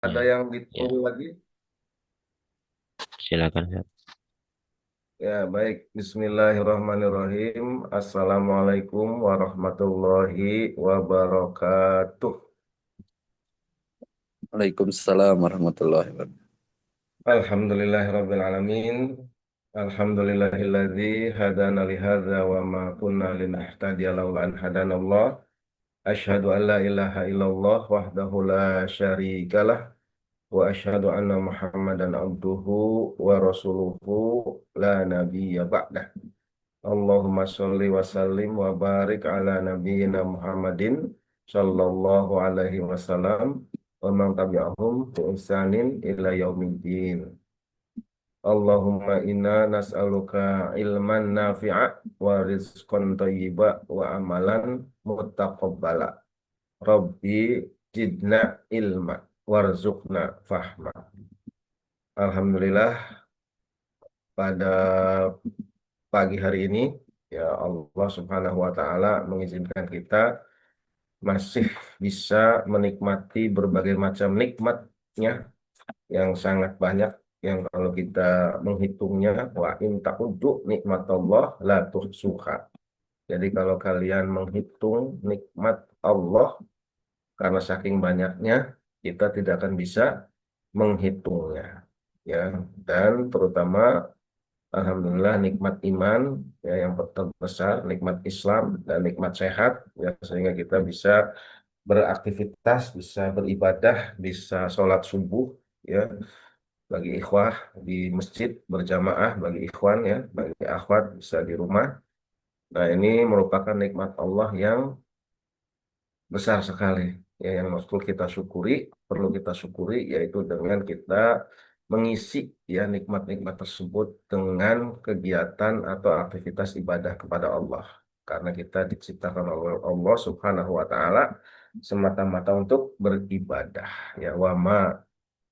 Ada Ya, yang ya, ditunggu lagi? silakan. Ustaz. Ya, baik. Bismillahirrahmanirrahim. Assalamualaikum warahmatullahi wabarakatuh. Waalaikumsalam warahmatullahi wabarakatuh. Alhamdulillahirabbil alamin. Alhamdulillahilladzi hadana li hadza wa ma kunna linahtadiya laula an hadanallah. Asyhadu an la ilaha illallah wahdahu la syarikalah wa asyhadu anna Muhammadan abduhu wa rasuluhu la nabiyya ba'dah. Allahumma sholli wa sallim wa barik ala nabiyyina Muhammadin sallallahu alaihi wasallam wa man tabi'ahum bi ihsanin ila yaumiddin. Allahumma inna nas'aluka ilman nafi'a wa rizqan thayyiba wa amalan muttaqabbala. Rabbi zidna ilma warzuqna fahma. Alhamdulillah, pada pagi hari ini ya Allah Subhanahu wa taala mengizinkan kita masih bisa menikmati berbagai macam nikmatnya yang sangat banyak, yang kalau kita menghitungnya wa in ta'uddu nikmatallah la tuhsuha. Jadi kalau kalian menghitung nikmat Allah, karena saking banyaknya kita tidak akan bisa menghitungnya, ya. Dan terutama alhamdulillah nikmat iman ya yang terbesar, nikmat Islam dan nikmat sehat ya, sehingga kita bisa beraktivitas, bisa beribadah, bisa sholat subuh ya, bagi ikhwah di masjid berjamaah, bagi ikhwan ya, bagi akhwat bisa di rumah. Nah, ini merupakan nikmat Allah yang besar sekali ya, yang perlu kita syukuri, yaitu dengan kita mengisi ya nikmat-nikmat tersebut dengan kegiatan atau aktivitas ibadah kepada Allah, karena kita diciptakan oleh Allah Subhanahu wa taala semata-mata untuk beribadah ya. Wa ma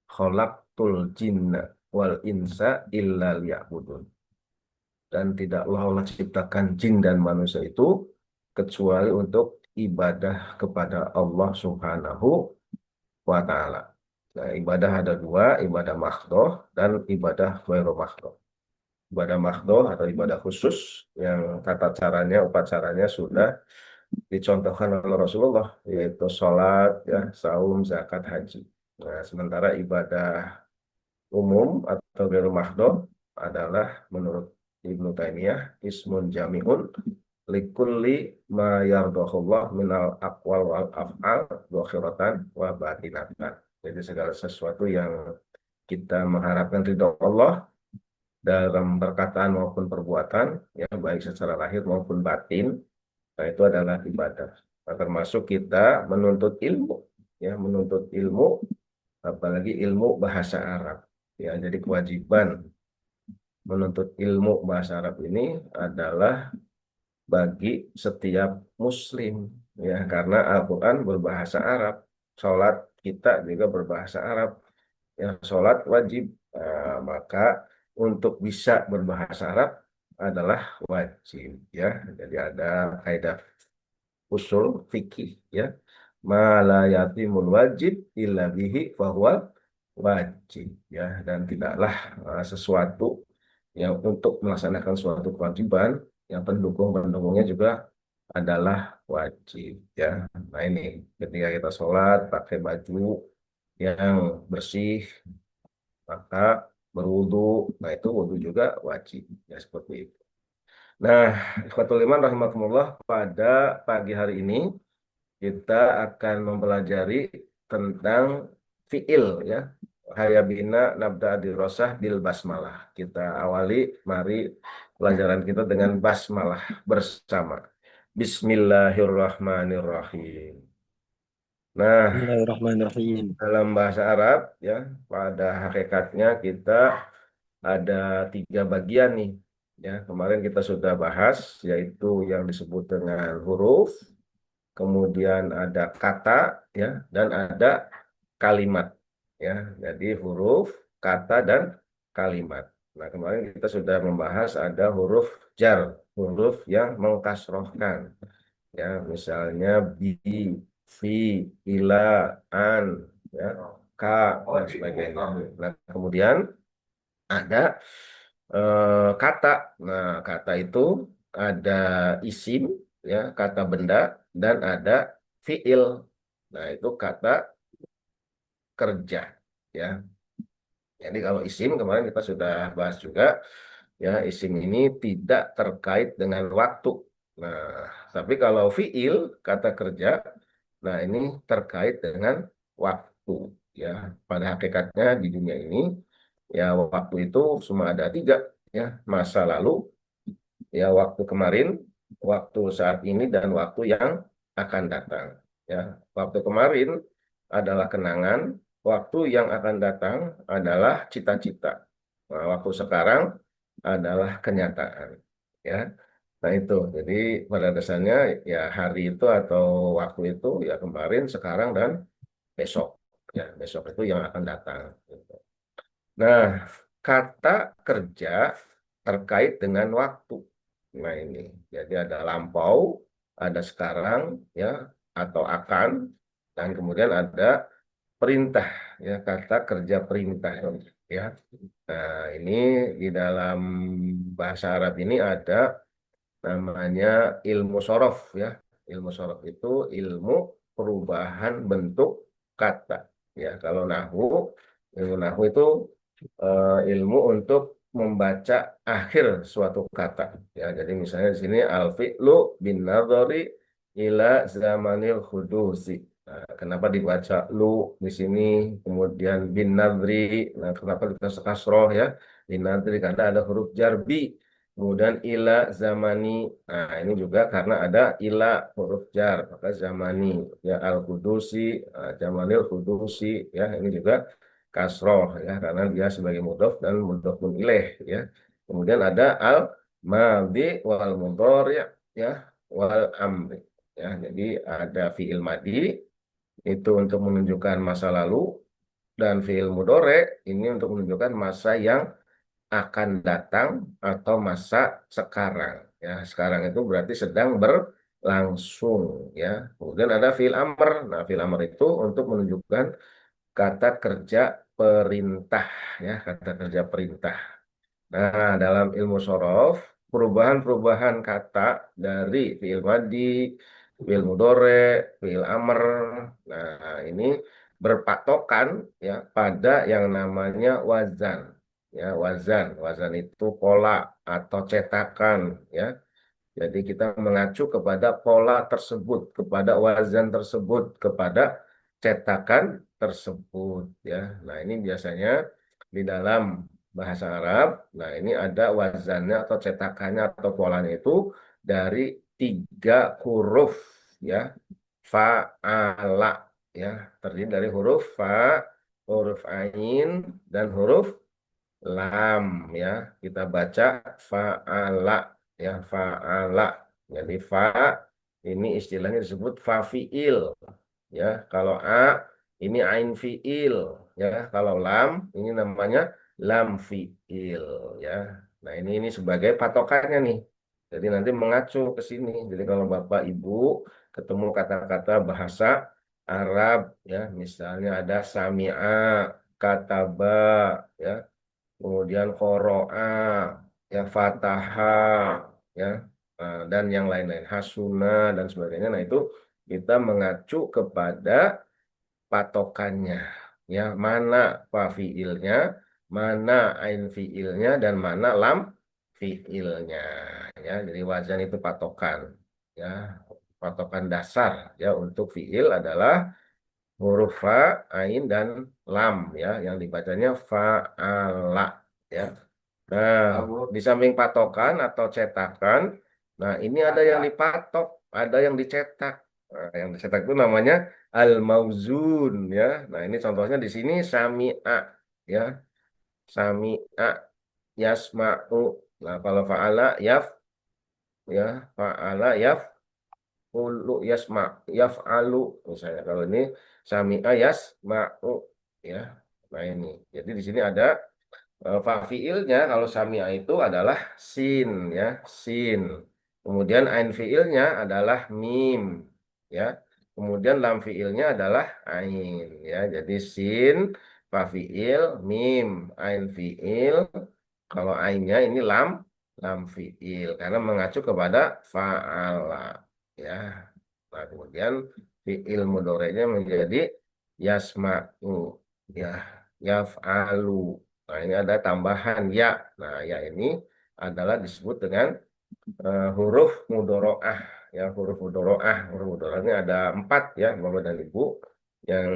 khalaqtul jinna wal insa illa liya'budun. Dan tidaklah Allah ciptakan jin dan manusia itu kecuali untuk ibadah kepada Allah Subhanahu wa Ta'ala. Nah, ibadah ada dua, ibadah makhdoh dan ibadah ghairu makhdoh. Ibadah makhdoh atau ibadah khusus yang tata caranya, upacaranya sudah dicontohkan oleh Rasulullah, yaitu sholat, ya, saum, zakat, haji. Nah, sementara ibadah umum atau ghairu makhdoh adalah menurut Ibnu Taimiyah ismun jami'un likulli ma yardahullah minal aqwal wal af'al zahiratan wa batinatan. Jadi segala sesuatu yang kita mengharapkan ridho Allah dalam perkataan maupun perbuatan, ya baik secara lahir maupun batin, nah itu adalah ibadah. Nah, termasuk kita menuntut ilmu, ya menuntut ilmu, apalagi ilmu bahasa Arab. Ya, jadi kewajiban menuntut ilmu bahasa Arab ini adalah bagi setiap muslim ya, karena Al-Qur'an berbahasa Arab, sholat kita juga berbahasa Arab ya, sholat wajib. Maka untuk bisa berbahasa Arab adalah wajib ya. Jadi ada kaidah usul fikih ya, ma la yatimul wajib illa bihi fahuwa wajib ya. Dan tidaklah sesuatu yang untuk melaksanakan suatu kewajiban yang pendukung-pendukungnya juga adalah wajib ya. Nah, ini ketika kita sholat pakai baju yang bersih, maka berwudu, nah itu wudu juga wajib ya, seperti itu. Nah, ikhwatul iman rahimakumullah, pada pagi hari ini kita akan mempelajari tentang fiil ya. Haya bina nabda dirosah bil basmalah. Kita awali, mari pelajaran kita dengan basmalah bersama. Bismillahirrahmanirrahim. Nah, Bismillahirrahmanirrahim. dalam bahasa Arab ya, pada hakikatnya kita ada tiga bagian nih. Ya, kemarin kita sudah bahas, yaitu yang disebut dengan huruf, kemudian ada kata ya, dan ada kalimat ya. Jadi huruf, kata, dan kalimat. Nah, kemarin kita sudah membahas ada huruf jar, huruf yang mengkasrohkan ya, misalnya bi, fi, ila, an ya. K, dan sebagainya. Nah, kemudian ada kata. Nah, kata itu ada isim, ya, kata benda, dan ada fiil. Nah, itu kata kerja, ya. Jadi kalau isim kemarin kita sudah bahas juga, ya, isim ini tidak terkait dengan waktu. Nah, tapi kalau fiil, kata kerja, nah ini terkait dengan waktu, ya. Pada hakikatnya di dunia ini, ya, waktu itu cuma ada tiga, ya, masa lalu, ya, waktu kemarin, waktu saat ini, dan waktu yang akan datang. Ya, waktu kemarin adalah kenangan, waktu yang akan datang adalah cita-cita. Nah, waktu sekarang adalah kenyataan. Ya, nah itu. Jadi pada dasarnya ya hari itu atau waktu itu ya kemarin, sekarang, dan besok. Ya, besok itu yang akan datang. Gitu. Nah, kata kerja terkait dengan waktu. Nah, ini. Jadi ada lampau, ada sekarang, ya, atau akan, dan kemudian ada perintah, ya, kata kerja perintah, ya. Nah, ini di dalam bahasa Arab ini ada namanya ilmu sorof, ya. Ilmu sorof itu ilmu perubahan bentuk kata. Ya, kalau ilmu nahwu itu ilmu untuk membaca akhir suatu kata. Ya, jadi misalnya di sini al-fi'lu bin nadhari ila zamanil hudusi. Nah, kenapa dibaca lu di sini, kemudian bin nadri? Nah, kenapa kita kasroh, ya? Bin nadri karena ada huruf jarbi. Kemudian ila zamani. Nah, ini juga karena ada ila huruf jar, maka zamani, ya, al-hudusi, zamanil hudusi, ya, ini juga kasroh, ya, karena dia sebagai mudhof dan mudhofun ilaih, ya. Kemudian ada al madhi wal mudhari', ya, wal amri, ya. Jadi ada fiil madi itu untuk menunjukkan masa lalu, dan fiil mudhari ini untuk menunjukkan masa yang akan datang atau masa sekarang, ya. Sekarang itu berarti sedang berlangsung, ya. Kemudian ada fiil amr. Nah, fiil amr itu untuk menunjukkan kata kerja perintah, ya, kata kerja perintah. Nah, dalam ilmu sorof, perubahan-perubahan kata dari fiil madi, fiil mudore, fiil amr, nah ini berpatokan, ya, pada yang namanya wazan. Ya, wazan itu pola atau cetakan, ya. Jadi kita mengacu kepada pola tersebut, kepada wazan tersebut, kepada cetakan tersebut, ya. Nah, ini biasanya di dalam bahasa Arab. Nah, ini ada wazannya atau cetakannya atau polanya itu dari tiga huruf, ya. Fa'ala, ya. Terdiri dari huruf fa, huruf ain, dan huruf lam, ya. Kita baca fa'ala, ya, fa'ala. Jadi fa ini istilahnya disebut fa fiil, ya. Kalau a ini ain fiil, ya. Kalau lam ini namanya lam fiil, ya. Nah, ini sebagai patokannya nih. Jadi nanti mengacu ke sini. Jadi kalau Bapak Ibu ketemu kata-kata bahasa Arab, ya, misalnya ada sami'a, kataba, ya, kemudian qoro'a, ya, fataha, ya, dan yang lain-lain, hasuna, dan sebagainya. Nah, itu kita mengacu kepada patokannya, ya, mana fa fiilnya, mana ain fiilnya, dan mana lam fiilnya, ya. Jadi wazan itu patokan, ya, patokan dasar, ya, untuk fiil adalah huruf fa, ain, dan lam, ya, yang dibacanya fa'ala, ya. Nah, di samping patokan atau cetakan, nah ini ada yang dipatok, ada yang dicetak. Nah, yang dicetak itu namanya al-mauzun, ya. Nah, ini contohnya di sini sami'a, ya, sami'a, yasma'u. Nah, kalau fa'ala yaf, ya, fa'ala yaf, ulu yasma, yaf'alu, misalnya. Kalau ini sami'a yasma'u, ya. Nah, ini. Jadi di sini ada fa fiilnya. Kalau sami'a itu adalah sin, ya, sin. Kemudian ain fiilnya adalah mim, ya. kemudian lam fiilnya adalah ain ya. Jadi sin, fa fiil, mim, ain fiil. Kalau ainnya ini lam fiil karena mengacu kepada fa'ala ya. Nah, kemudian fiil mudhari'nya menjadi yasma'u ya, yaf'alu. Nah, ini ada tambahan ya. Nah, ya ini adalah disebut dengan huruf mudoroah ya, huruf mudoroah ini ada 4 ya Bapak dan Ibu, yang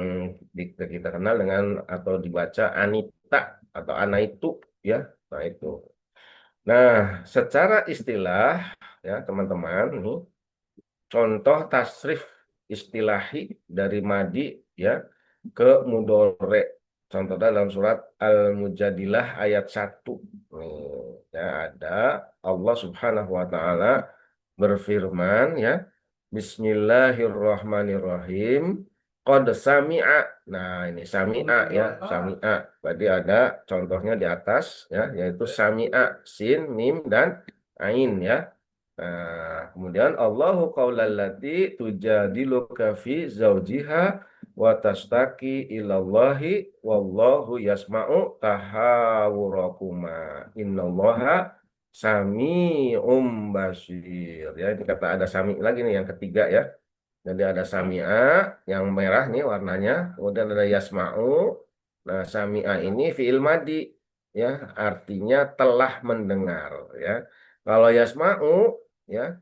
kita kenal dengan atau dibaca anita atau anaitu ya. Nah itu, nah secara istilah ya teman-teman, nih contoh tasrif istilahi dari madi ya ke mudore. Contoh dalam surat Al-Mujadilah ayat 1. Nih, ya ada Allah Subhanahu wa taala berfirman ya, Bismillahirrahmanirrahim. Qad sami'a. Nah, ini sami'a ya, sami'a. Berarti ada contohnya di atas ya, yaitu sami'a, sin, mim dan ain ya. Nah, kemudian Allahu qaulallati tujadiluka fi zaujiha wa tashtaki ilallahi wallahu yasma'u tahawurakuma innallaha sami'um basir. Ya, ini kata ada sami lagi nih yang ketiga ya. Jadi ada sami'a yang merah nih warnanya, kemudian ada yasma'u. Nah, sami'a ini fi'il madi ya, artinya telah mendengar ya. Kalau yasma'u ya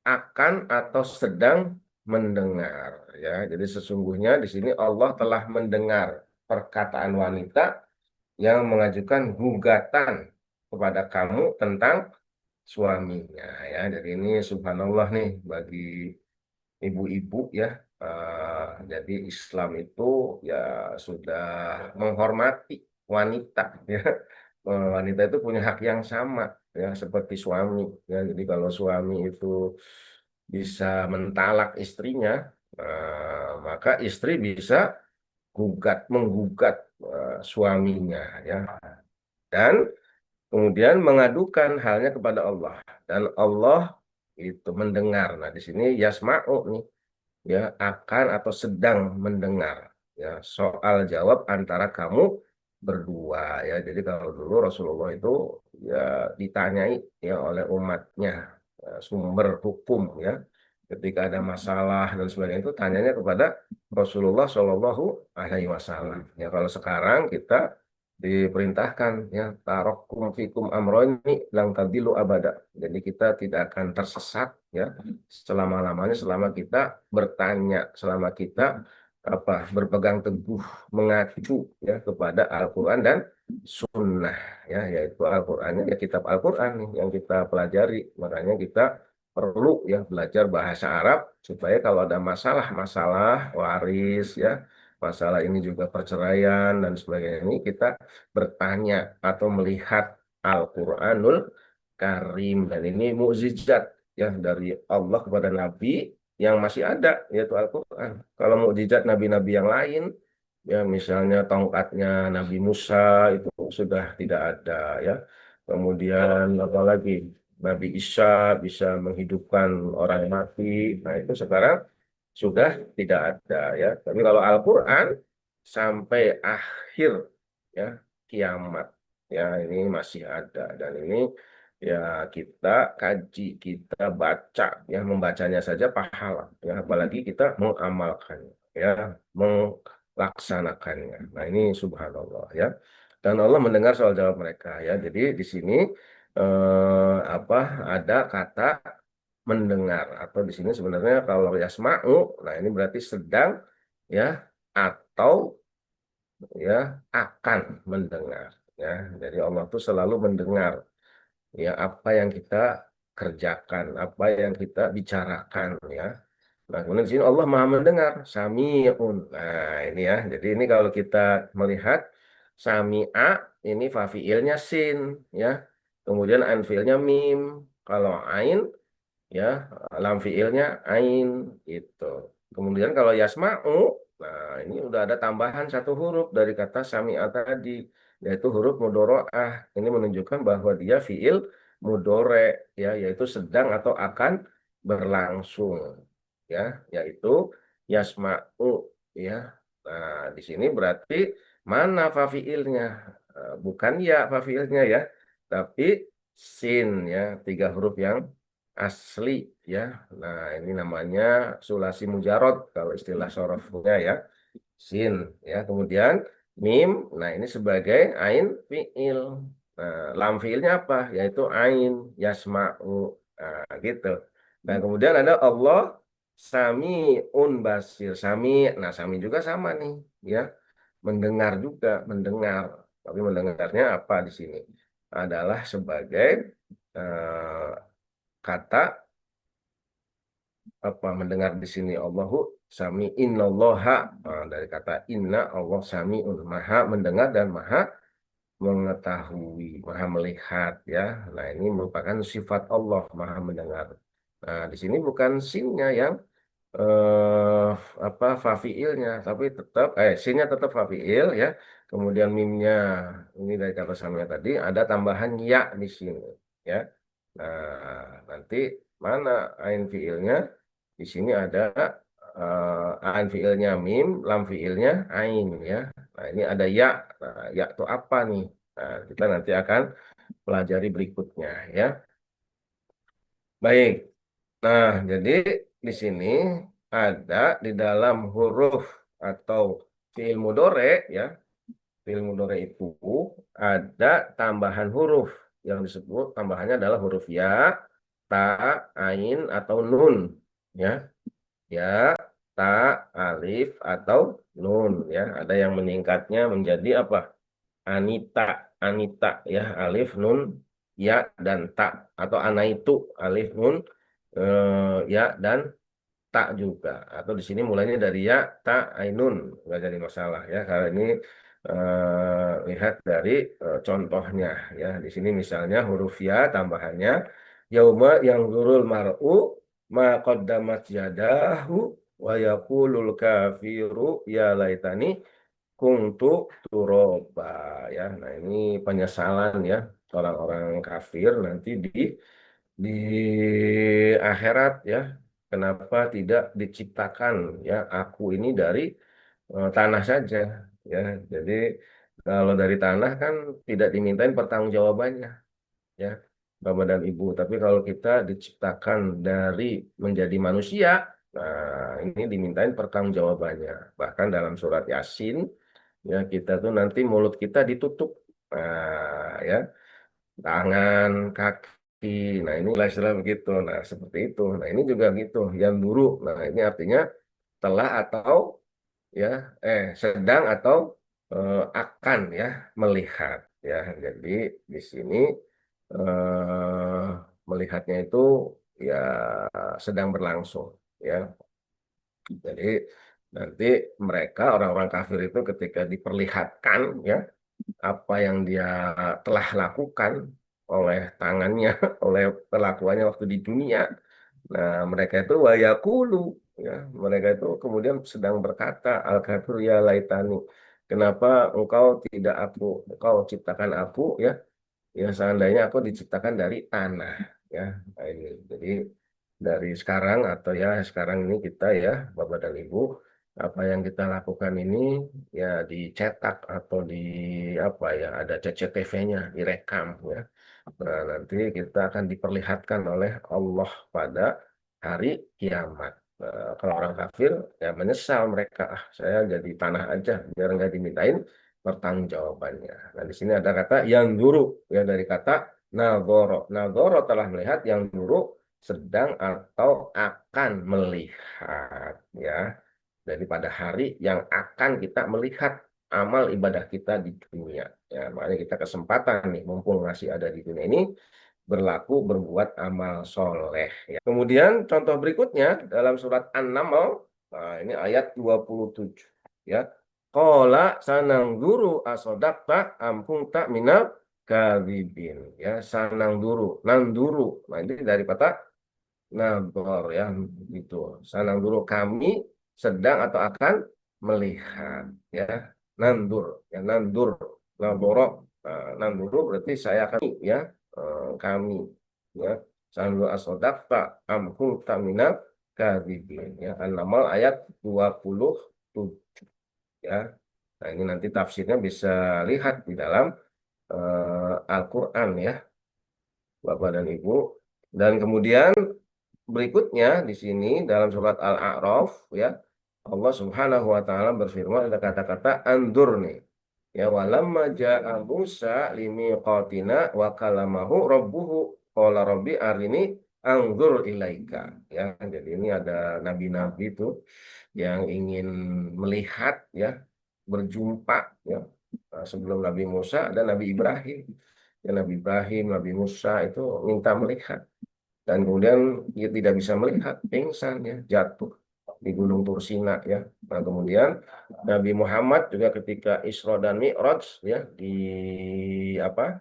akan atau sedang mendengar ya. Jadi sesungguhnya di sini Allah telah mendengar perkataan wanita yang mengajukan gugatan kepada kamu tentang suaminya ya. Jadi ini subhanallah nih bagi ibu-ibu ya. Jadi Islam itu ya sudah menghormati wanita ya. Wanita itu punya hak yang sama ya seperti suami ya. Jadi kalau suami itu bisa mentalak istrinya, maka istri bisa menggugat suaminya ya, dan kemudian mengadukan halnya kepada Allah, dan Allah itu mendengar. Nah, di sini yasma'u nih ya, akan atau sedang mendengar ya soal jawab antara kamu berdua ya. Jadi kalau dulu Rasulullah itu ya ditanyai ya oleh umatnya sumber hukum ya, ketika ada masalah dan sebagainya itu tanyanya kepada Rasulullah Shallallahu Alaihi Wasallam ya. Kalau sekarang kita diperintahkan ya tarokum fikum amroni lang tadilu abada. Jadi kita tidak akan tersesat ya selama-lamanya selama kita bertanya, selama kita berpegang teguh mengacu ya kepada Al-Quran dan Sunnah ya, yaitu Al-Qurannya ya kitab Al-Quran nih yang kita pelajari. Makanya kita perlu ya belajar bahasa Arab supaya kalau ada masalah-masalah waris ya, masalah ini juga perceraian dan sebagainya, ini kita bertanya atau melihat Al-Quranul Karim, dan ini mukjizat ya dari Allah kepada Nabi yang masih ada yaitu Al-Quran. Kalau mukjizat nabi-nabi yang lain ya misalnya tongkatnya Nabi Musa itu sudah tidak ada ya. Kemudian apalagi Nabi Isa bisa menghidupkan orang mati. Nah, itu sekarang sudah tidak ada ya. Tapi kalau Al-Quran sampai akhir ya kiamat ya ini masih ada, dan ini ya kita kaji, kita baca ya, membacanya saja pahala ya, apalagi kita mengamalkannya ya, melaksanakannya. Nah, ini subhanallah ya. Dan Allah mendengar soal jawab mereka ya. Jadi di sini apa ada kata mendengar, atau di sini sebenarnya kalau yasma'u nah ini berarti sedang ya atau ya akan mendengar ya. Jadi Allah tuh selalu mendengar ya apa yang kita kerjakan, apa yang kita bicarakan ya. Nah, kemudian di sini Allah Maha mendengar, Sami'un. Nah, ini ya. Jadi ini kalau kita melihat Sami'a ini fa fiilnya sin ya. Kemudian an fiilnya mim. Kalau ain ya lam fiilnya ain itu. Kemudian kalau yasma'u, nah ini udah ada tambahan satu huruf dari kata sami'a tadi, yaitu huruf mudoro'ah. Ini menunjukkan bahwa dia fiil mudore ya, yaitu sedang atau akan berlangsung ya, yaitu yasma'u, ya. Nah, di sini berarti mana fafiilnya? Bukan ya fafiilnya ya, tapi sin ya, tiga huruf yang asli ya. Nah, ini namanya sulasi mujarot kalau istilah sorofnya ya. Sin ya. Kemudian mim, nah ini sebagai ain fiil. Nah, lam fiilnya apa? Yaitu ain yasma'u. Nah, gitu. Nah, kemudian ada Allah Sami'un Basir. Sami, nah Sami juga sama nih, ya. Mendengar juga, mendengar. Tapi mendengarnya apa di sini? Adalah sebagai eh, kata apa mendengar di sini Allahu Sami innallaha. Dari kata inna Allah Sami'un maha mendengar dan maha mengetahui, maha melihat ya. Nah, ini merupakan sifat Allah maha mendengar. Nah, di sini bukan sinnya yang eh apa fafiilnya tapi tetap sinnya tetap fafiil ya, kemudian mimnya ini dari kata samanya tadi ada tambahan ya di sini ya. Nah, nanti mana ain fiilnya? Di sini ada ain fiilnya mim, lam fiilnya ain ya. Nah, ini ada ya. Nah, ya itu apa nih? Nah, kita nanti akan pelajari berikutnya ya. Baik. Nah, jadi di sini ada di dalam huruf atau fiil mudore ya, fiil mudore itu ada tambahan huruf yang disebut tambahannya adalah huruf ya, ta, ain atau nun ya, ya, ta, alif atau nun ya. Ada yang meningkatnya menjadi apa? Anita, Anita ya, alif nun ya dan ta atau anaitu alif nun ya dan tak juga atau di sini mulainya dari ya tak ainun nggak jadi masalah ya karena ini lihat dari contohnya ya di sini misalnya huruf ya tambahannya yauma yang zurul mar'u ma qaddamat yadahu wa yaqulul kafiru ya laitani kuntu turoba ya. Nah, ini penyesalan ya orang-orang kafir nanti di akhirat ya. Kenapa tidak diciptakan ya aku ini dari tanah saja ya. Jadi kalau dari tanah kan tidak dimintain pertanggungjawabannya ya Bapak dan Ibu. Tapi kalau kita diciptakan dari menjadi manusia, nah ini dimintain pertanggungjawabannya. Bahkan dalam surat Yasin ya kita tuh nanti mulut kita ditutup. Nah, ya tangan, kaki. Nah, ini istilah begitu. Nah, seperti itu. Nah, ini juga gitu. Yang buruk. Nah, ini artinya telah atau ya sedang atau akan ya melihat ya. Jadi di sini eh, melihatnya itu ya sedang berlangsung ya. Jadi nanti mereka orang-orang kafir itu ketika diperlihatkan ya apa yang dia telah lakukan oleh tangannya, oleh perlakuannya waktu di dunia. Nah, mereka itu wayakulu, ya, mereka itu kemudian sedang berkata, al kafir ya laitani, kenapa engkau ciptakan aku, ya, ya seandainya aku diciptakan dari tanah, ya. Nah, ini. Jadi dari sekarang atau ya sekarang ini kita ya Bapak dan Ibu apa yang kita lakukan ini ya dicetak atau di apa ya ada CCTV-nya direkam ya. Nah, nanti kita akan diperlihatkan oleh Allah pada hari kiamat. Kalau orang kafir ya menyesal mereka saya jadi tanah aja biar nggak dimintain pertanggungjawabannya. Nah, di sini ada kata yang dulu ya dari kata nagoro. Nagoro telah melihat yang dulu sedang atau akan melihat ya. Jadi pada hari yang akan kita melihat amal ibadah kita di dunia. Ya, makanya kita kesempatan nih mumpung masih ada di dunia ini berlaku berbuat amal soleh. Ya. Kemudian contoh berikutnya dalam surat An-Naml, nah ini ayat 27. Ya. Qala sanang duru asodakta ampung tak minal kadhibin. Ya, sanang duru, nanduru. Nah, ini dari kata nador ya, gitu. Sanang duru kami sedang atau akan melihat ya. Nandur, ya nandur, naboro. Nah, nanduru berarti saya akan ya kami ya sandu asodakta amkung tamina kadzibin. Ya, An-Naml ayat 27 ya. Nah, ini nanti tafsirnya bisa lihat di dalam Al-Qur'an ya, Bapak dan Ibu. Dan kemudian berikutnya di sini dalam surat Al-A'raf ya, Allah Subhanahu wa taala berfirman, ada kata-kata andur nih. Ya, walamma ja'a Musa limiqatina wa kalamahu rabbuhu qala rabbi arini anzur ilaika. Ya, jadi ini ada nabi-nabi itu yang ingin melihat ya, berjumpa ya. Nah, sebelum Nabi Musa ada Nabi Ibrahim. Ya, Nabi Ibrahim, Nabi Musa itu minta melihat, dan kemudian dia tidak bisa melihat, pingsan ya, jatuh di Gunung Tursina ya. Nah, kemudian Nabi Muhammad juga ketika Isra dan Mi'raj ya, di apa,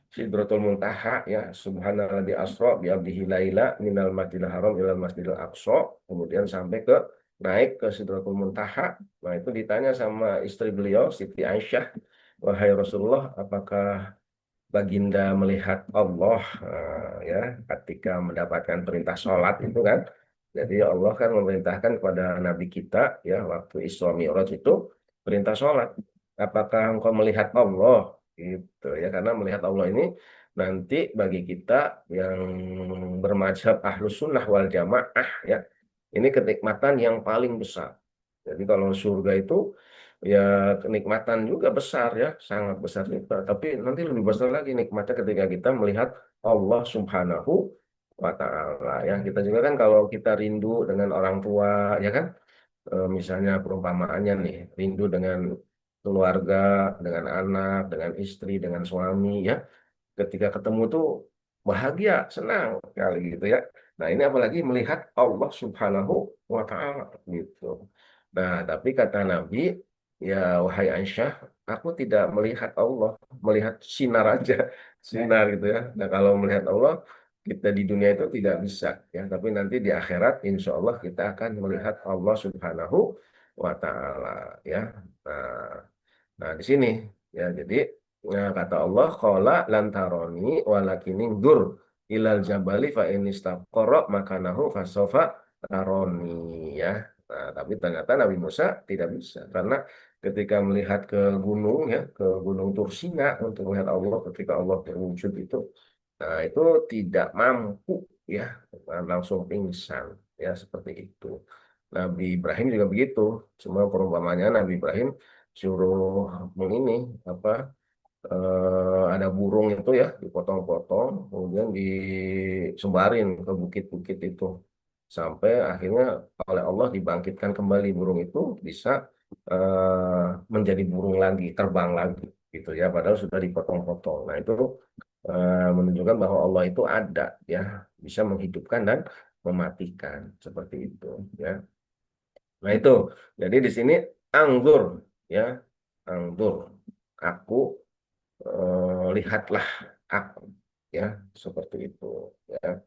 Sidratul Muntaha ya, subhanalladzi asra bi abdihi laila minal masjidil haram ilal masjidil aqsa, kemudian sampai ke naik ke Sidratul Muntaha. Nah, itu ditanya sama istri beliau Siti Aisyah, wahai Rasulullah, apakah Baginda melihat Allah ya, ketika mendapatkan perintah sholat itu kan. Jadi Allah kan memerintahkan kepada Nabi kita ya, waktu Isra Mi'raj itu perintah sholat. Apakah engkau melihat Allah? Gitu ya, karena melihat Allah ini nanti bagi kita yang bermadzhab Ahlus Sunnah wal Jamaah ya, ini kenikmatan yang paling besar. Jadi kalau surga itu ya kenikmatan juga besar ya, sangat besar juga. Tapi nanti lebih besar lagi nikmatnya ketika kita melihat Allah Subhanahu wa Ta'ala. Ya, kita juga kan kalau kita rindu dengan orang tua, ya kan, misalnya perumpamaannya nih, rindu dengan keluarga, dengan anak, dengan istri, dengan suami, ya ketika ketemu tuh bahagia, senang kali gitu ya. Nah, ini apalagi melihat Allah Subhanahu wa taala gitu. Nah, tapi kata Nabi, ya wahai Aisyah, aku tidak melihat Allah, melihat sinar aja, sinar gitu ya. Nah, kalau melihat Allah kita di dunia itu tidak bisa ya, tapi nanti di akhirat insya Allah kita akan melihat Allah Subhanahu wa taala ya. Nah, Nah, di sini ya, jadi kata Allah, qala lantaroni walakini dur ilal jabali fa in istaqarra makanahu fasawfa taroni ya. Nah, tapi ternyata Nabi Musa tidak bisa, karena ketika melihat ke gunung ya, ke Gunung Tursina untuk melihat Allah ketika Allah berwujud itu, nah itu tidak mampu ya, langsung pingsan ya, seperti itu. Nabi Ibrahim juga begitu. Semua perumpamannya Nabi Ibrahim suruh ini apa, ada burung itu ya, dipotong-potong kemudian disebarin ke bukit-bukit itu, sampai akhirnya oleh Allah dibangkitkan kembali burung itu, bisa menjadi burung lagi, terbang lagi gitu ya, padahal sudah dipotong-potong. Nah, itu menunjukkan bahwa Allah itu ada ya, bisa menghidupkan dan mematikan seperti itu ya. Nah, itu jadi di sini anggur ya, anggur, aku, lihatlah aku ya, seperti itu ya,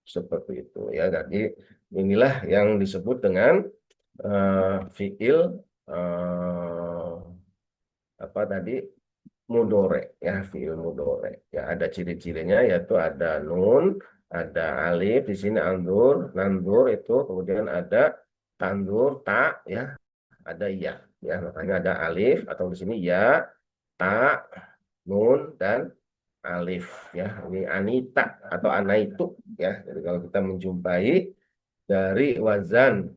seperti itu ya. Jadi inilah yang disebut dengan fiil, eh, apa tadi, mudore ya, fiil mudore ya. Ada ciri-cirinya, yaitu ada nun, ada alif di sini andur, nandur itu, kemudian ada tandur tak ya, ada ya, ya makanya ada alif, atau di sini ya, ta, nun, dan alif ya. Ini anita atau anaitu ya. Jadi kalau kita menjumpai dari wazan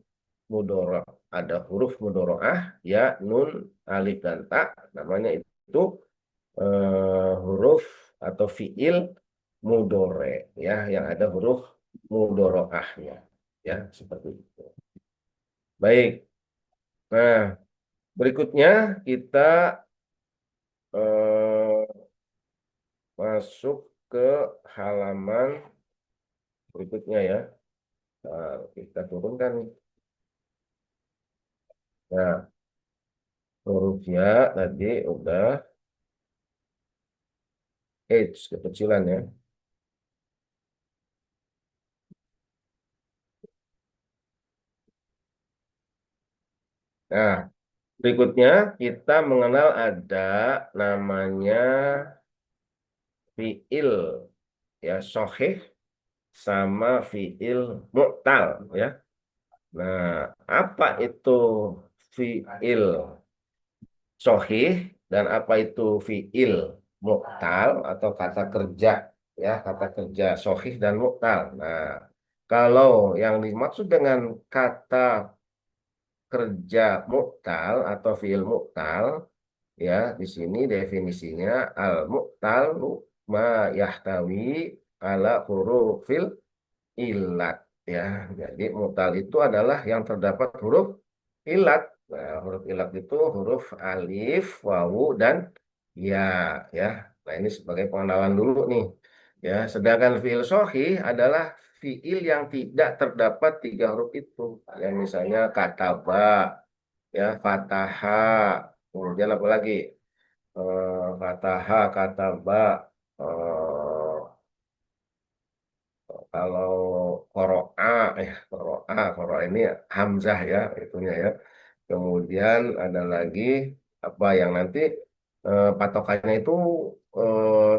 mudoro, ada huruf mudoroah ya, nun, alif, dan ta, namanya itu huruf atau fiil mudore ya, yang ada huruf mudoroahnya ya, seperti itu. Baik. Nah, berikutnya kita eh, masuk ke halaman berikutnya ya. Nah, kita turunkan nih. Nah, huruf ya tadi udah H kekecilan ya. Nah, berikutnya kita mengenal ada namanya fiil ya, sohih sama fiil mu'tal ya. Nah, apa itu fiil sohih dan apa itu fiil mu'tal atau kata kerja ya, kata kerja sohih dan mu'tal. Nah, kalau yang dimaksud dengan kata kerja mu'tal atau fiil mu'tal ya, di sini definisinya al mu'tal ma yahtawi ala hurufil ilat ya. Jadi mu'tal itu adalah yang terdapat huruf ilat. Nah, huruf ilat itu huruf alif, wawu, dan ya ya. Nah, ini sebagai pengenalan dulu nih. Ya, sedangkan fiil sahih adalah fiil yang tidak terdapat tiga huruf itu. Ya, misalnya kataba, ya, fataha, kemudian apa lagi? Fataha, kataba, eh, kalau koro'a, koro'a ini hamzah ya, itunya ya. Kemudian ada lagi apa yang nanti patokannya itu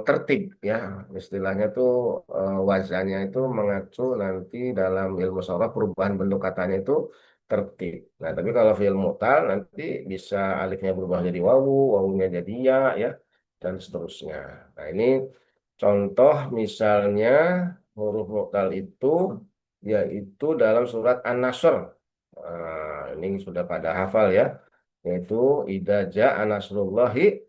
tertib ya, istilahnya tuh wazannya itu mengacu nanti dalam ilmu sorof perubahan bentuk katanya itu tertib. Nah, tapi kalau fi'il mu'tal nanti bisa alifnya berubah jadi wawu, wawunya jadi ya, ya, dan seterusnya. Nah, ini contoh misalnya huruf mu'tal itu yaitu dalam surat An-Nasr. Ini sudah pada hafal ya, yaitu idza jaa nasrullahi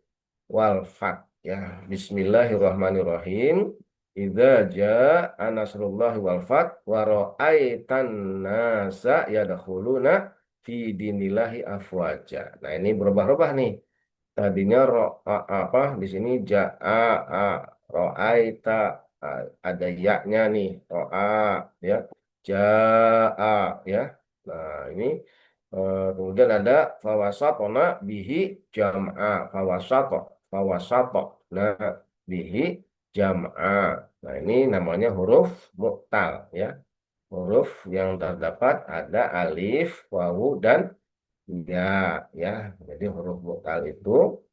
wal fath ya. Bismillahirrahmanirrahim. Idza jaa nasrullahi wal fath wa ra'aitan nasa yadkhuluna fi dinillahi afwaja. Nah, ini berubah-ubah nih. Tadinya apa di sini jaa ro'aita ada ya-nya nih ro'a ya jaa ya. Nah, ini kemudian ada fawasatona bihi jam'a fawasato nah bihi jam'a. Nah, ini namanya huruf mu'tal ya, huruf yang terdapat ada alif wawu dan ya ya. Jadi huruf mu'tal itu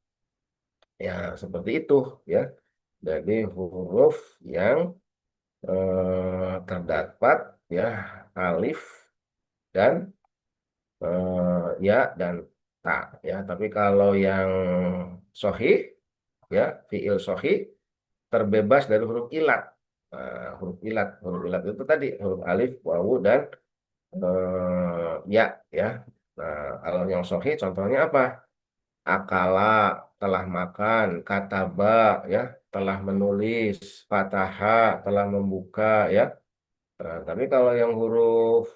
ya seperti itu ya. Jadi huruf yang terdapat ya alif dan ya dan ta ya. Tapi kalau yang sohih ya fiil sohih terbebas dari huruf ilat. Nah, huruf ilat itu tadi huruf alif, wawu dan ya ya. Nah, kalau yang sohih contohnya apa? Akala telah makan, kataba ya telah menulis, fataha telah membuka ya. Nah, tapi kalau yang huruf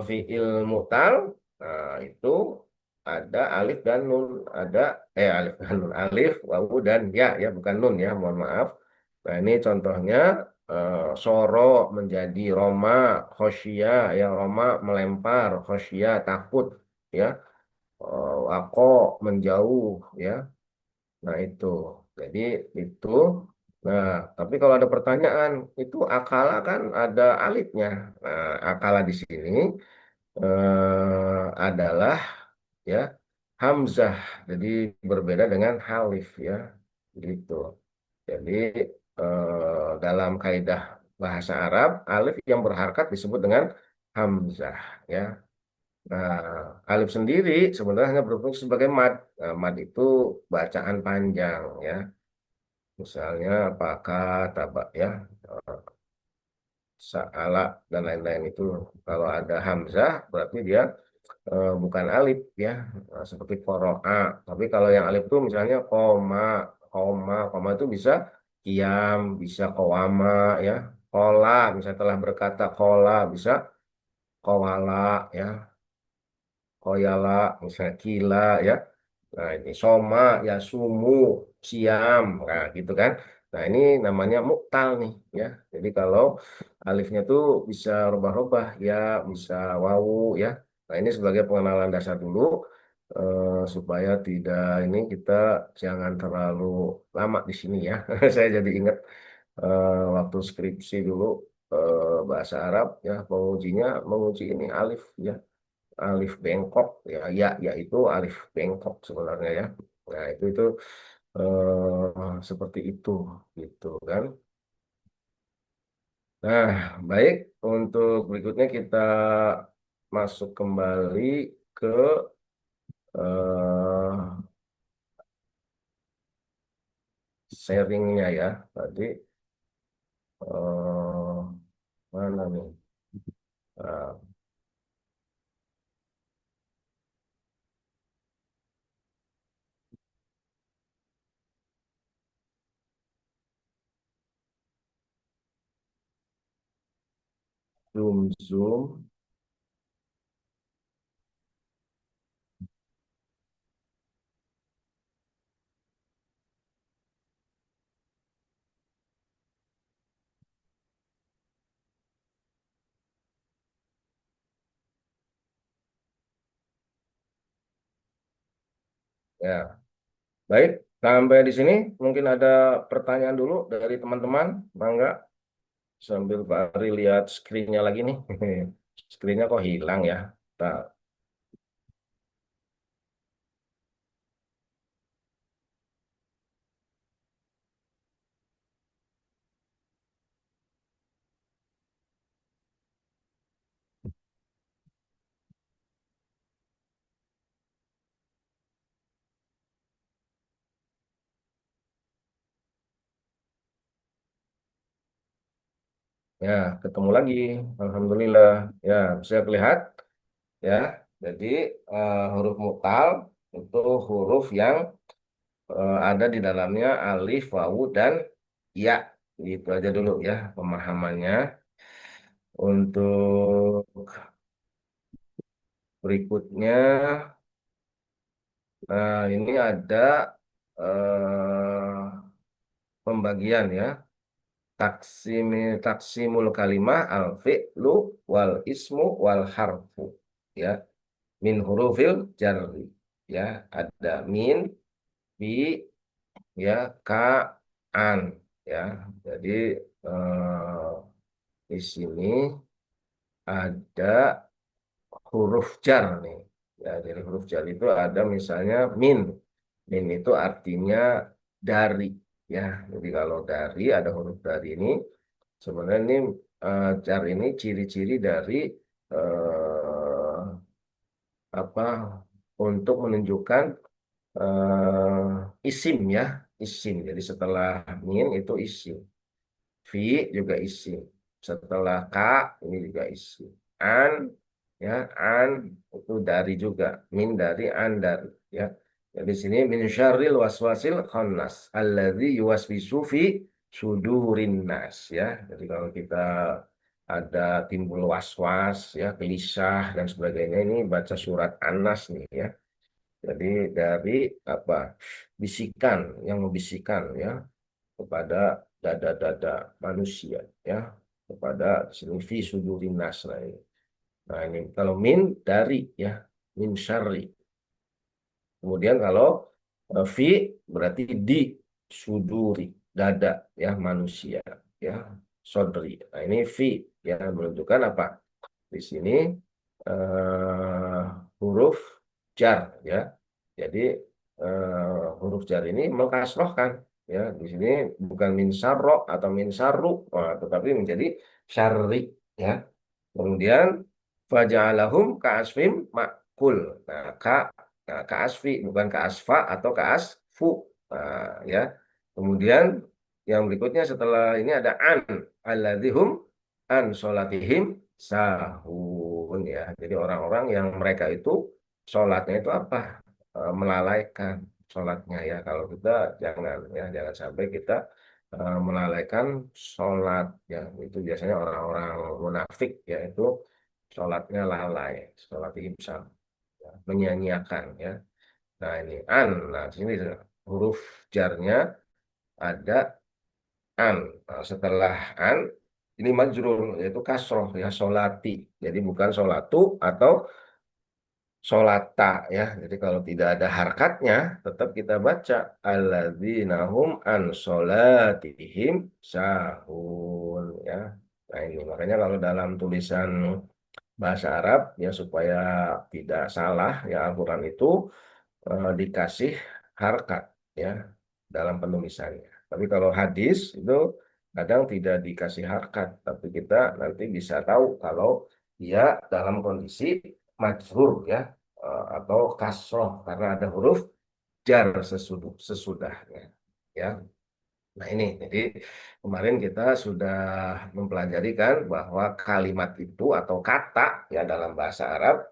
fiil mutal, nah itu ada alif dan nun, ada alif dan nun, alif, wawu dan ya ya bukan nun ya, mohon maaf. Nah, ini contohnya soro menjadi roma, khosia ya roma melempar, khosia takut ya. Wako menjauh ya. Nah, itu. Jadi itu. Nah, tapi kalau ada pertanyaan, itu akala kan ada alifnya. Nah, akala di sini adalah ya hamzah. Jadi berbeda dengan halif ya. Gitu. Jadi dalam kaidah bahasa Arab, alif yang berharkat disebut dengan hamzah ya. Nah, alif sendiri sebenarnya hanya berfungsi sebagai mad. Nah, mad itu bacaan panjang ya. Misalnya apakah tabak ya, sa'ala dan lain-lain itu. Kalau ada hamzah berarti dia bukan alif ya. Nah, seperti qoro'a. Tapi kalau yang alif itu misalnya koma itu bisa kiam, bisa kowama ya. Kola, misalnya telah berkata kola, bisa kowala ya. Koyala, misalnya kila ya. Nah, ini soma, ya sumu, siam, nah gitu kan. Nah, ini namanya muktal nih ya. Jadi kalau alifnya tuh bisa rubah-rubah ya, bisa wawu ya. Nah, ini sebagai pengenalan dasar dulu supaya tidak ini kita jangan terlalu lama di sini ya. Saya jadi ingat waktu skripsi dulu bahasa Arab ya, menguji ini alif ya, alif bengkok ya ya ya itu alif bengkok sebenarnya ya. Nah, itu seperti itu gitu kan. Nah, baik. Untuk berikutnya kita masuk kembali ke eh, sharingnya ya. Tadi mana nih? Ah, zoom zoom. Ya, baik. Sampai di sini mungkin ada pertanyaan dulu dari teman-teman. Mangga sambil Pak Ari lihat screen-nya lagi nih. Screen-nya kok hilang ya? Tak. Ya, ketemu lagi. Alhamdulillah. Ya, bisa lihat ya. Jadi huruf muqal itu huruf yang ada di dalamnya alif, wawu, dan ya. Gitu aja dulu ya pemahamannya. Untuk berikutnya, ini ada pembagian ya. Taksimul kalimah al fi'lu wal ismu wal harfu ya. Min hurufil jarri ya. Ada min, bi, ya, ka, an ya. Jadi di sini ada huruf jar nih. Ya, dari huruf jar itu ada misalnya min. Min itu artinya dari ya. Jadi kalau dari ada huruf dari ini sebenarnya ini jar ini ciri-ciri dari apa untuk menunjukkan isim ya, isim. Jadi setelah min itu isim. Fi juga isi. Setelah ka ini juga isi. An ya, an itu dari juga. Min dari an dari ya. Jadi di sini min syarril waswasil khannas alladzi yuwaswisu fi sudurin nas ya. Jadi kalau kita ada timbul waswas ya, gelisah dan sebagainya ini baca surat An-Nas nih ya. Jadi dari apa? Bisikan yang membisikkan ya kepada dada-dada manusia ya, kepada sini fi sudurin nas. Nah ini kalau min dari ya, min syarri. Kemudian kalau fi berarti di suduri dada ya manusia ya, sodri. Nah ini fi ya menunjukkan apa di sini eh, huruf jar ya. Jadi huruf jar ini mengkasrohkan ya. Di sini bukan min sarro atau min sarru, tetapi menjadi syarri ya. Kemudian faja'alahum ka'asfim makul. Nah, ka'asfi bukan ka'asfa atau ka'asfu. Nah, ya. Kemudian yang berikutnya setelah ini ada an alladzihum an sholatihim sahun ya. Jadi orang-orang yang mereka itu sholatnya itu apa? Melalaikan sholatnya ya. Kalau kita jangan ya, jangan sampai kita melalaikan sholat ya. Itu biasanya orang-orang munafik ya, itu sholatnya lalai, sholat imsak ya, menyia-nyiakan ya. Nah ini an, nah di sini huruf jarnya ada an. Nah, setelah an ini majrur yaitu kasroh ya, sholati. Jadi bukan sholatu atau sholata ya. Jadi kalau tidak ada harkatnya tetap kita baca alladzina hum an sholatihim sahun ya. Nah ini makanya kalau dalam tulisan bahasa Arab ya supaya tidak salah ya, Al-Quran itu dikasih harkat ya dalam penulisannya. Tapi kalau hadis itu kadang tidak dikasih harkat, tapi kita nanti bisa tahu kalau dia dalam kondisi majrur ya, atau kasroh karena ada huruf jar sesudahnya ya. Nah ini, jadi kemarin kita sudah mempelajari kan bahwa kalimat itu atau kata ya dalam bahasa Arab,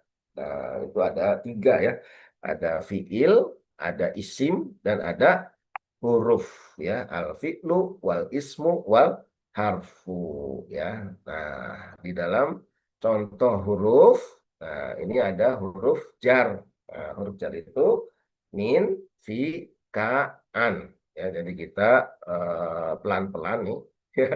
itu ada tiga ya, ada fiil, ada isim, dan ada huruf ya, al fi'lu wal ismu wal harfu ya. Nah, di dalam contoh huruf, nah ini ada huruf jar. Nah, huruf jar itu min, fi, ka, an ya. Jadi kita pelan-pelan nih ya.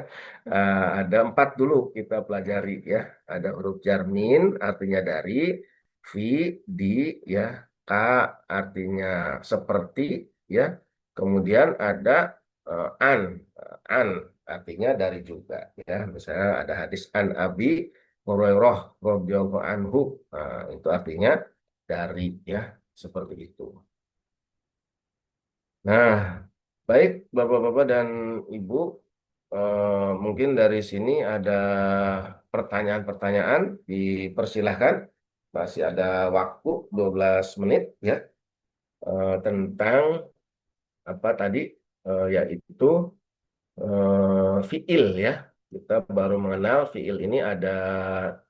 Ada empat dulu kita pelajari ya. Ada huruf jar min artinya dari, fi di ya, ka artinya seperti ya. Kemudian ada an, an artinya dari juga ya. Misalnya ada hadis an Abi Hurairah radhiyallahu anhu. Nah, itu artinya dari ya, seperti itu. Nah, baik Bapak-bapak dan Ibu, mungkin dari sini ada pertanyaan-pertanyaan, dipersilahkan. Masih ada waktu 12 menit ya, tentang apa tadi, yaitu fiil ya. Kita baru mengenal fiil ini ada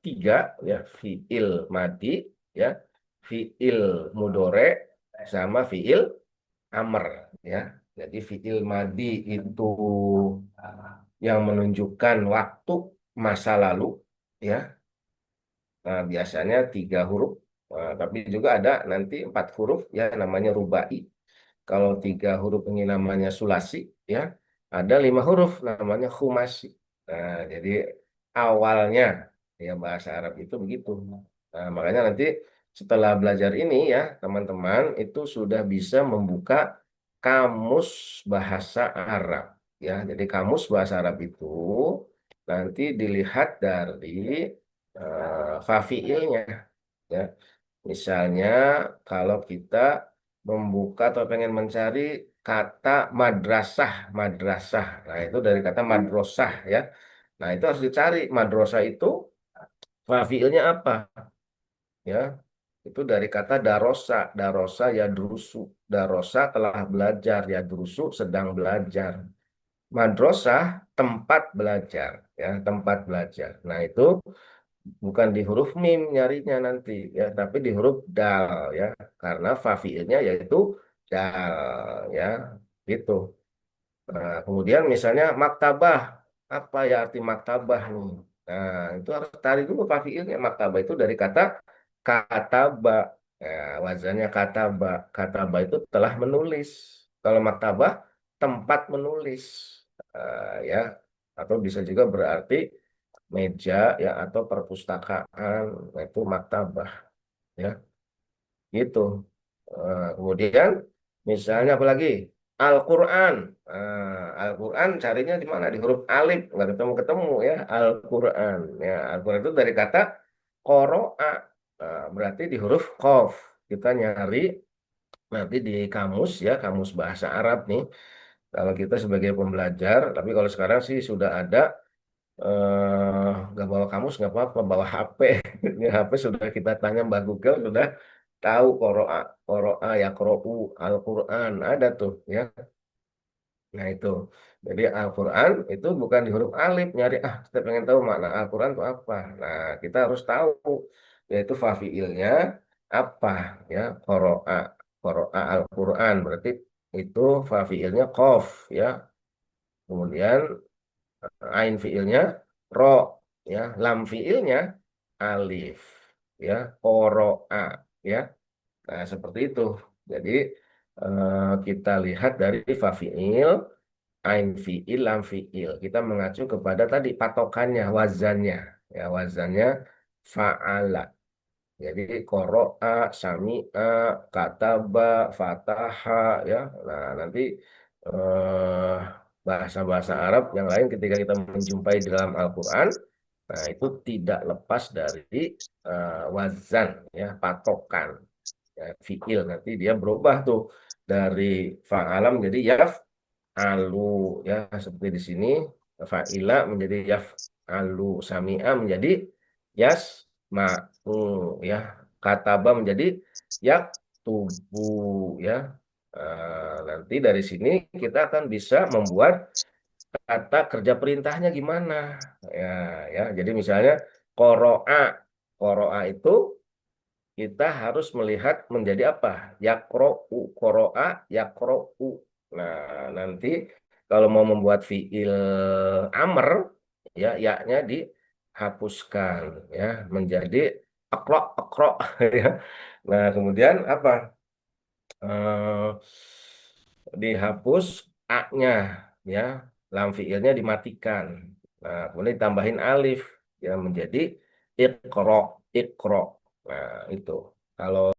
tiga ya, fiil madi ya, fiil mudore, sama fiil amr ya. Jadi fiil madi itu yang menunjukkan waktu masa lalu ya. Nah, biasanya tiga huruf. Nah, tapi juga ada nanti empat huruf ya, namanya rubai. Kalau tiga huruf ini namanya sulasi ya, ada lima huruf namanya khumasi. Nah, jadi awalnya ya bahasa Arab itu begitu. Nah, makanya nanti setelah belajar ini ya, teman-teman itu sudah bisa membuka kamus bahasa Arab ya. Jadi kamus bahasa Arab itu nanti dilihat dari fafiilnya ya. Misalnya kalau kita membuka atau pengen mencari kata madrasah, madrasah. Nah, itu dari kata madrosah ya. Nah, itu harus dicari madrasah itu fafiilnya apa ya. Itu dari kata darosa, darosa ya drusu. Darosa telah belajar, ya drusu sedang belajar. Madrasah tempat belajar ya, tempat belajar. Nah, itu bukan di huruf mim nyarinya nanti ya, tapi di huruf dal ya, karena fafiilnya yaitu dal ya, gitu. Nah, kemudian misalnya maktabah, apa ya arti maktabah nih? Nah, itu harus cari dulu fafiilnya. Maktabah itu dari kata kataba ya, wazannya kataba. Kataba itu telah menulis. Kalau maktabah tempat menulis. Ya, atau bisa juga berarti meja ya, atau perpustakaan. Nah, itu maktabah ya, gitu. Kemudian misalnya apa lagi, Al-Quran. Al-Quran carinya di mana? Di huruf alif, nggak ketemu-ketemu ya, Al-Quran ya. Al-Quran itu dari kata koroa. Berarti di huruf kof. Kita nyari nanti di kamus ya, kamus bahasa Arab nih, kalau kita sebagai pembelajar. Tapi kalau sekarang sih sudah ada, nggak bawa kamus nggak apa-apa, bawa HP. Ini HP sudah kita tanya Mbah Google, sudah tahu koroa, koroa ya, korou Al-Quran ada tuh ya. Nah itu, jadi Al-Quran itu bukan di huruf alif, nyari kita pengen tahu makna Al-Quran itu apa. Nah, kita harus tahu yaitu fafiilnya apa ya, koroa, koroa Al-Quran berarti itu fafiilnya kof ya. Kemudian ain fiilnya ro ya, lam fiilnya alif ya, koroa ya. Nah, seperti itu. Jadi kita lihat dari fafiil, ain fiil, lam fiil. Kita mengacu kepada tadi patokannya, wazannya. Ya, wazannya fa'ala. Jadi koro'a, sami'a, kataba, fataha ya. Nah, nanti eh, bahasa-bahasa Arab yang lain ketika kita menjumpai di dalam Al-Quran, nah itu tidak lepas dari wazan ya, patokan ya, fiil. Nanti dia berubah tuh dari fa'alam jadi yaf alu ya, seperti di sini fa'ila menjadi yaf'alu, sami'a menjadi yasma'u, ya. Kataba menjadi yaktubu, ya. Nanti dari sini kita akan bisa membuat kata kerja perintahnya gimana, ya, ya. Jadi misalnya koro'a, koro'a itu kita harus melihat menjadi apa? Yakro'u, koro'a, yakro'u. Nah, nanti kalau mau membuat fiil amr, ya, yaknya dihapuskan, ya, menjadi akro, akro, ya. Nah, kemudian apa? Eh, Dihapus a-nya, ya, lam fiilnya dimatikan. Nah, kemudian ditambahin alif, ya, menjadi ikro, ikro. Nah, itu. Kalau